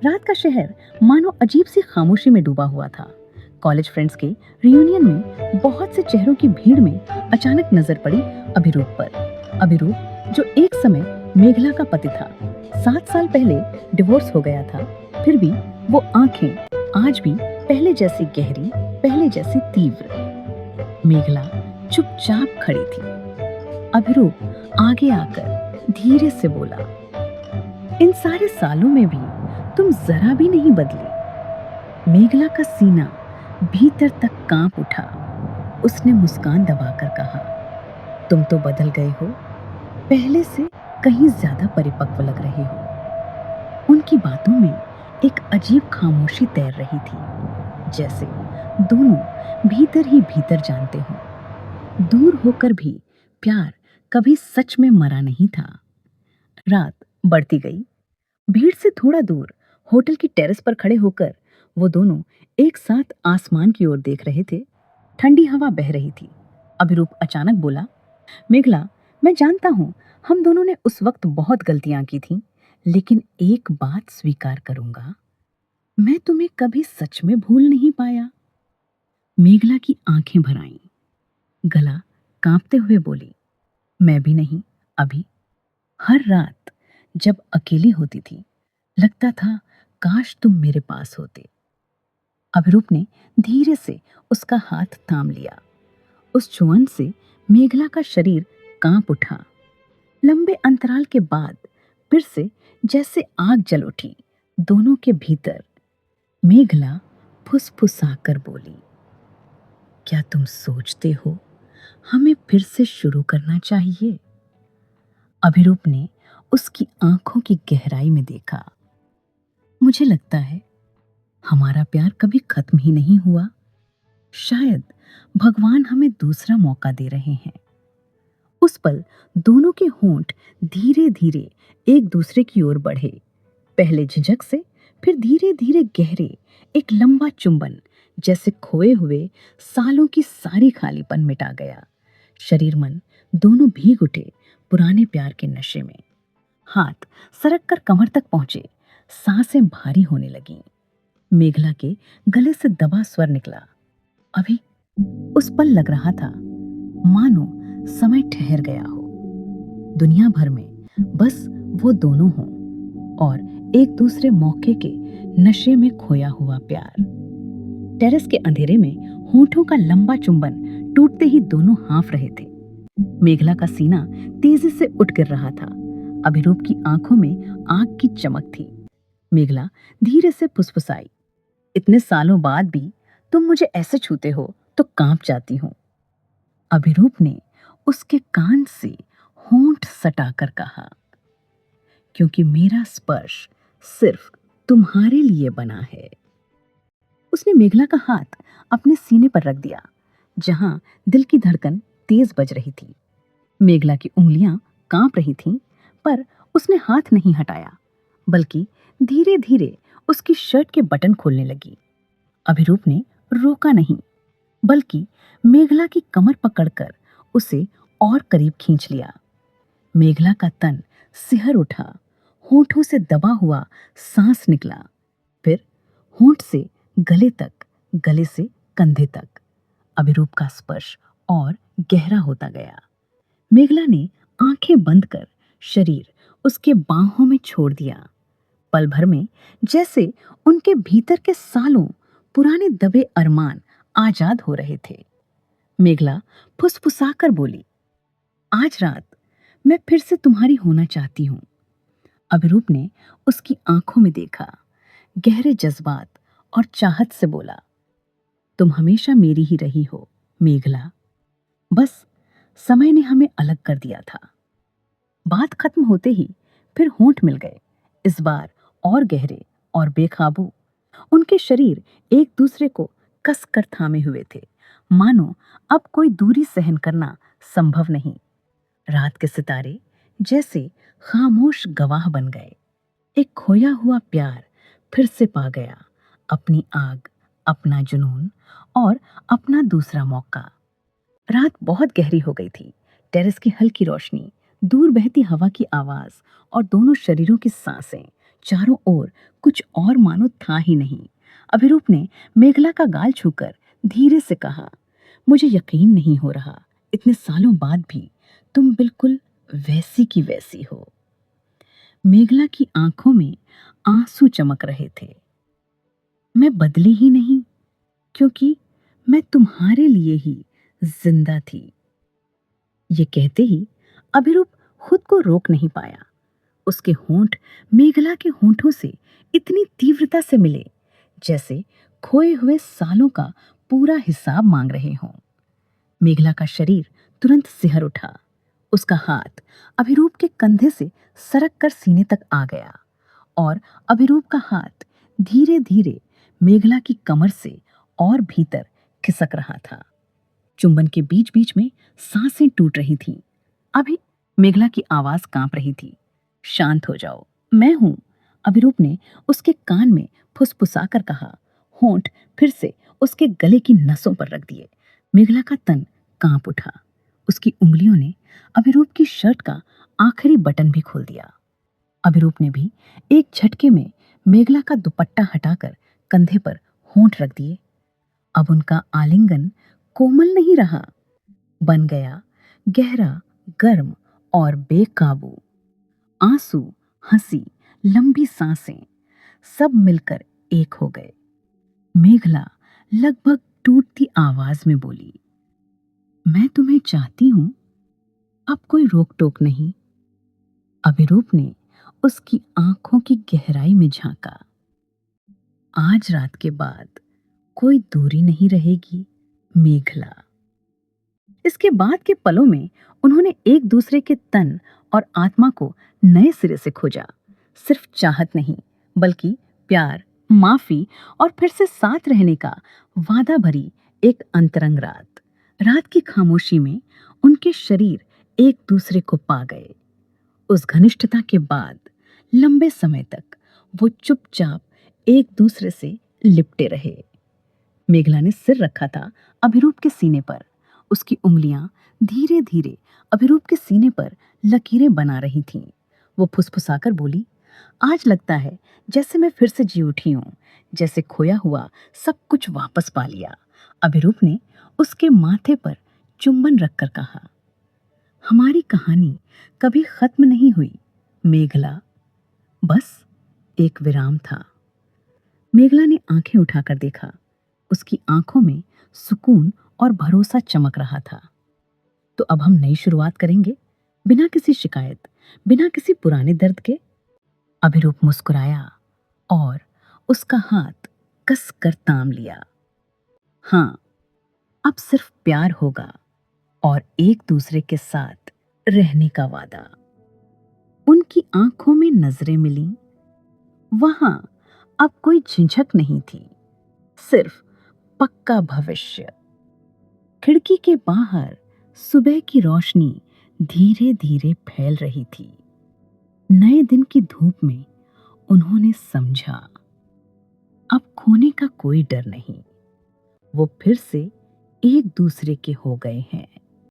रात का शहर मानो अजीब सी खामोशी में डूबा हुआ था। कॉलेज फ्रेंड्स के रियूनियन में बहुत से चेहरों की भीड़ में अचानक नजर पड़ी अभिरूप पर। अभिरूप जो एक समय मेघला का पति था, 7 साल पहले डिवोर्स हो गया था, फिर भी वो आंखें आज भी पहले जैसी गहरी, पहले जैसी तीव्र। मेघला चुपचाप खड़ी थी। अभिरूप आगे आकर धीरे से बोला, इन सारे सालों में भी तुम जरा भी नहीं बदली। मेघला का सीना भीतर तक कांप उठा। उसने मुस्कान दबाकर कहा, तुम तो बदल गए हो, पहले से कहीं ज्यादा परिपक्व लग रहे हो। उनकी बातों में एक अजीब खामोशी तैर रही थी, जैसे दोनों भीतर ही भीतर जानते हो। दूर होकर भी प्यार कभी सच में मरा नहीं था। रात बढ़ती गई। भीड़ से थोड़ा दूर होटल की टेरेस पर खड़े होकर वो दोनों एक साथ आसमान की ओर देख रहे थे। ठंडी हवा बह रही थी। अभिरूप अचानक बोला, मेघला, मैं जानता हूँ हम दोनों ने उस वक्त बहुत गलतियां की थीं, लेकिन एक बात स्वीकार करूंगा, मैं तुम्हें कभी सच में भूल नहीं पाया। मेघला की आंखें भर आईं। गला कांपते हुए बोली, मैं भी नहीं। अभी हर रात जब अकेली होती थी, लगता था काश तुम मेरे पास होते। अभिरूप ने धीरे से उसका हाथ थाम लिया। उस छुअन से मेघला का शरीर कांप उठा। लंबे अंतराल के बाद फिर से जैसे आग जल उठी दोनों के भीतर। मेघला फुसफुसाकर बोली, क्या तुम सोचते हो हमें फिर से शुरू करना चाहिए? अभिरूप ने उसकी आंखों की गहराई में देखा। मुझे लगता है हमारा प्यार कभी खत्म ही नहीं हुआ। शायद भगवान हमें दूसरा मौका दे रहे हैं। उस पल दोनों के होंठ धीरे धीरे एक दूसरे की ओर बढ़े। पहले झिझक से, फिर धीरे धीरे गहरे, एक लंबा चुंबन, जैसे खोए हुए सालों की सारी खालीपन मिटा गया। शरीर मन दोनों भीग उठे पुराने प्यार के नशे में। हाथ सरक कर कमर तक पहुंचे। सांसें भारी होने लगीं। मेघला के गले से दबा स्वर निकला, अभी। उस पल लग रहा था मानो समय ठहर गया हो। दुनिया भर में बस वो दोनों हों और एक दूसरे मौके के नशे में खोया हुआ प्यार। टेरेस के अंधेरे में होठों का लंबा चुंबन टूटते ही दोनों हाँफ रहे थे। मेघला का सीना तेजी से उठ गिर रहा था। अभिरूप की आंखों में आग की चमक थी। मेघला धीरे से फुसफुसाई, इतने सालों बाद भी तुम मुझे ऐसे छूते हो तो कांप जाती हूँ। अभिरूप ने उसके कान से होंठ सटाकर कहा, क्योंकि मेरा स्पर्श सिर्फ तुम्हारे लिए बना है। उसने मेघला का हाथ अपने सीने पर रख दिया, जहां दिल की धड़कन तेज बज रही थी। मेघला की उंगलियां कांप रही थीं, पर उसने हाथ नहीं हटाया, बल्कि धीरे धीरे उसकी शर्ट के बटन खोलने लगी। अभिरूप ने रोका नहीं, बल्कि मेघला की कमर पकड़कर उसे और करीब खींच लिया। मेघला का तन सिहर उठा। होठों से दबा हुआ सांस निकला, फिर होंठ से गले तक, गले से कंधे तक। अभिरूप का स्पर्श और गहरा होता गया। मेघला ने आंखें बंद कर शरीर उसके बाहों में छोड़ दिया। पल भर में जैसे उनके भीतर के सालों पुराने दबे अरमान आजाद हो रहे थे। मेघला फुसफुसाकर बोली, आज रात मैं फिर से तुम्हारी होना चाहती हूँ। अभिरूप ने उसकी आंखों में देखा, गहरे जज्बात और चाहत से बोला, तुम हमेशा मेरी ही रही हो मेघला, बस समय ने हमें अलग कर दिया था। बात खत्म होते ही फिर होंठ मिल गए, इस बार और गहरे और बेकाबू। उनके शरीर एक दूसरे को कस कर थामे हुए थे, मानो अब कोई दूरी सहन करना संभव नहीं। रात के सितारे जैसे खामोश गवाह बन गए। एक खोया हुआ प्यार फिर से पा गया अपनी आग, अपना जुनून और अपना दूसरा मौका। रात बहुत गहरी हो गई थी। टेरेस की हल्की रोशनी, दूर बहती हवा की आवाज और दोनों शरीरों की सांसें चारों ओर कुछ और मानो था ही नहीं। अभिरूप ने मेघला का गाल छूकर धीरे से कहा, मुझे यकीन नहीं हो रहा, इतने सालों बाद भी तुम बिल्कुल वैसी की वैसी हो। मेघला की आंखों में आंसू चमक रहे थे। मैं बदली ही नहीं, क्योंकि मैं तुम्हारे लिए ही जिंदा थी। ये कहते ही अभिरूप खुद को रोक नहीं पाया। उसके होंठ मेघला के होंठों से इतनी तीव्रता से मिले जैसे खोए हुए सालों का पूरा हिसाब मांग रहे हों। मेघला का शरीर तुरंत सिहर उठा। उसका हाथ अभिरूप के कंधे से सरक कर सीने तक आ गया और अभिरूप का हाथ धीरे धीरे मेघला की कमर से और भीतर खिसक रहा था। चुंबन के बीच बीच में सांसें टूट रही थीं। अभी मेघला की आवाज कांप रही थी। शांत हो जाओ, मैं हूं। अभिरूप ने उसके कान में फुसफुसा कर कहा। होंठ फिर से उसके गले की नसों पर रख दिए। मेघला का तन कांप उठा। उसकी उंगलियों ने अभिरूप की शर्ट का आखिरी बटन भी खोल दिया। अभिरूप ने भी एक झटके में मेघला का दुपट्टा हटाकर कंधे पर होंठ रख दिए। अब उनका आलिंगन कोमल नहीं रहा, बन गया गहरा, गर्म और बेकाबू। आंसू, हंसी, लंबी सांसें सब मिलकर एक हो गए। मेघला लगभग टूटती आवाज में बोली, मैं तुम्हें चाहती हूं, अब कोई रोक टोक नहीं। अभिरूप ने उसकी आंखों की गहराई में झांका। आज रात के बाद कोई दूरी नहीं रहेगी, मेघला। इसके बाद के पलों में उन्होंने एक दूसरे के तन और आत्मा को नए सिरे से खोजा। सिर्फ चाहत नहीं, बल्कि प्यार, माफी और फिर से साथ रहने का वादा भरी एक अंतरंग रात। रात की खामोशी में उनके शरीर एक दूसरे को पा गए। उस घनिष्ठता के बाद लंबे समय तक वो चुपचाप एक दूसरे से लिपटे रहे। मेघला ने सिर रखा था अभिरूप के सीने पर। उसकी उंगलियां धीरे धीरे अभिरूप के सीने पर लकीरें बना रही थीं। वो फुसफुसाकर बोली, आज लगता है जैसे मैं फिर से जी उठी हूं, जैसे खोया हुआ सब कुछ वापस पा लिया। अभिरूप ने उसके माथे पर चुंबन रखकर कहा, हमारी कहानी कभी खत्म नहीं हुई मेघला, बस एक विराम था। मेघला ने आंखें उठाकर देखा। उसकी आंखों में सुकून और भरोसा चमक रहा था। तो अब हम नई शुरुआत करेंगे, बिना किसी शिकायत, बिना किसी पुराने दर्द के। अभिरूप मुस्कुराया और उसका हाथ कस कर थाम लिया। हाँ, अब सिर्फ प्यार होगा और एक दूसरे के साथ रहने का वादा। उनकी आंखों में नजरें मिली। वहां अब कोई झिझक नहीं थी, सिर्फ पक्का भविष्य। खिड़की के बाहर सुबह की रोशनी धीरे धीरे फैल रही थी। नए दिन की धूप में उन्होंने समझा, अब खोने का कोई डर नहीं। वो फिर से एक दूसरे के हो गए हैं।